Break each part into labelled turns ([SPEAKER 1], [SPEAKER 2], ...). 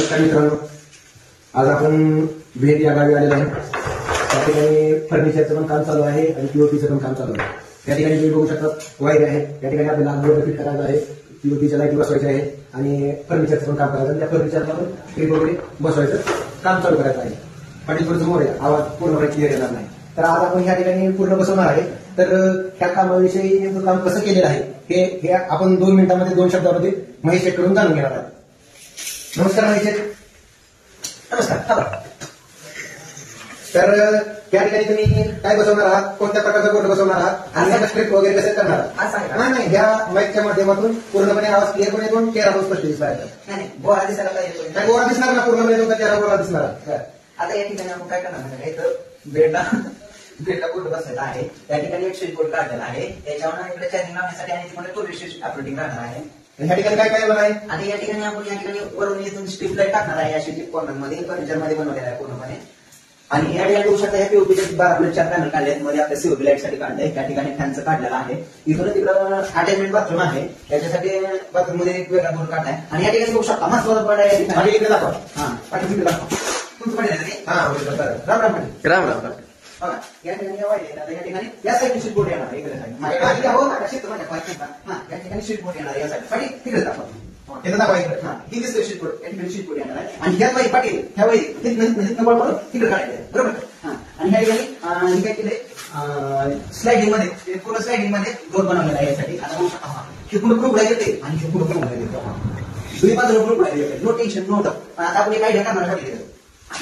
[SPEAKER 1] नमस्कार मित्रांनो, आज आपण भेट या गावी आलेलो आहे. त्या ठिकाणी फर्निचरचं पण काम चालू आहे आणि पीओपीचं पण काम चालू आहे. त्या ठिकाणी तुम्ही बघू शकता वायर आहे. त्या ठिकाणी आपल्याला बोर्ड फिट करायचं आहे, पीओपीच्या लाईट बसवायचे आहे आणि फर्निचरचं पण काम करायचं आणि त्या फर्निचरला पण क्लिप वगैरे बसवायचं काम चालू करायचं आहे. पाठी थोडं समोर आहे, आवाज पूर्णपणे क्लिअर येणार नाही. तर आज आपण ह्या ठिकाणी पूर्ण बसवणार आहे. तर ह्या कामाविषयी नेमकं काम कसं केलेलं आहे हे आपण 2 मिनिटांमध्ये 2 शब्दामध्ये महेश शेटकडून जाणून घेणार आहोत. नमस्कार महेश शेट. नमस्कार. तर या ठिकाणी तुम्ही काय बसवणार आहात, कोणत्या प्रकारचा बोर्ड बसवणार आहात आणि स्क्रिप्ट वगैरे कसं करणार आहात? नाही, ह्या माईकच्या माध्यमातून पूर्णपणे आवाज क्लिअर पण येतो, चेहरा पण स्पष्ट दिसणार.
[SPEAKER 2] नाही गोळा दिसायला पाहिजे.
[SPEAKER 1] गोळा दिसणार ना, पूर्णपणे तुमचा चेहरा गोळा दिसणार.
[SPEAKER 2] आता या ठिकाणी आपण काय करणार आहे, तर बेडला बोर्ड बसलेला आहे. त्या ठिकाणी एक स्विच बोर्ड काढलेला आहे. त्याच्यावर इकडे चार्जिंग लावण्यासाठी आणि तिकडे तो स्विच ऑपरेटिंग राहणार आहे.
[SPEAKER 1] ह्या ठिकाणी काय काय आहे?
[SPEAKER 2] आणि या ठिकाणी आपण या ठिकाणी वरून इथून स्ट्रीप लाईट टाकणार आहे. अशी कॉर्नर मध्ये फर्निचर मध्ये बनवलेला आहे पूर्णपणे. आणि या ठिकाणी बघू शकता ह्या पीओपीचे 4 पॅनल काढले आहेत. मध्ये आपल्या सीओपी लाईट साठी काढलंय. त्या ठिकाणी फॅनचं काढलेलं आहे. इथून तिकडं अटॅचमेंट बाथरूम आहे. त्याच्यासाठी बाथरूम मध्ये एक वेगळा बोर्ड काढलाय. आणि या ठिकाणी बघू शकता महत्वाचा बोर्ड आहे.
[SPEAKER 1] दाखवा.
[SPEAKER 2] हा पाठी दाखवा. तुमचं पडेल
[SPEAKER 1] राम राम पाटील.
[SPEAKER 2] राम राम. बघा या ठिकाणी या ठिकाणी या साईडची स्विच बोर्ड येणार आहे. इकडे साईड या ठिकाणी स्विच बोर्ड येणार आहे. या साईड तिकडे दाखवा.
[SPEAKER 1] इथं दाखवा. इकडे
[SPEAKER 2] ही दिसते स्विच बोर्ड. या ठिकाणी स्विच बोर्ड येणार आहे. आणि ह्या वाई पाटील ह्या वाई तिकडे काढायचं बरोबर. आणि ह्या ठिकाणी हे काय केले, स्लायडिंग मध्ये पूर्ण स्लायडिंग मध्ये डोर बनवलेला आहे. यासाठी आता बघू शकता हे पुढे प्रूफ येते आणि हे पुढे प्रूफ येते. दुई बाजूला प्रूफ येते. No tension no doubt. आता आपण काय करणार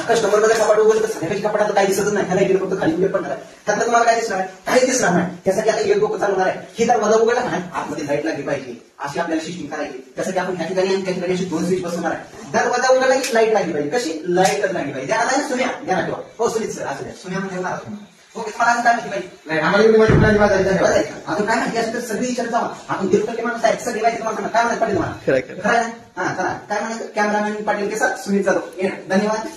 [SPEAKER 2] कस्टमर मध्ये कपाट उघड तर सगळ्याची कपाटात काही दिसतच नाही. ह्याला गेलं फक्त खाली उघड पडणार आहे. त्यातलं तुम्हाला काय दिसणार आहे, काही दिसणार नाही. त्यासाठी आता एक डोकं चालवणार आहे. ही दरवाजा उघडला नाही, आतमध्ये लाईट लागली पाहिजे अशी आपल्याला सिस्टीम करायची. त्यासाठी आपण ह्या ठिकाणी आणि त्या ठिकाणी 2 स्विच बसवणार आहे. दरवाजा उघडला की लाईट लागली पाहिजे. कशी लाईटच लागली पाहिजे. आता सुन्या द्या ठेवा. हो सुनीत सर असं द्या. सुन्या म्हणजे ओके. तुम्हाला काय माहिती पाहिजे,
[SPEAKER 1] आम्हाला एवढी माहिती
[SPEAKER 2] अजून काय माहिती असेल तर सगळी विचार जावा. आपण 1.5% माणूस आहे. सगळी माहिती तुम्हाला काय म्हणत पाटील मला खरं ना. हा चला काय म्हणायचं, कॅमेरामॅन पाटील के साथ सुनीत जाधव. धन्यवाद.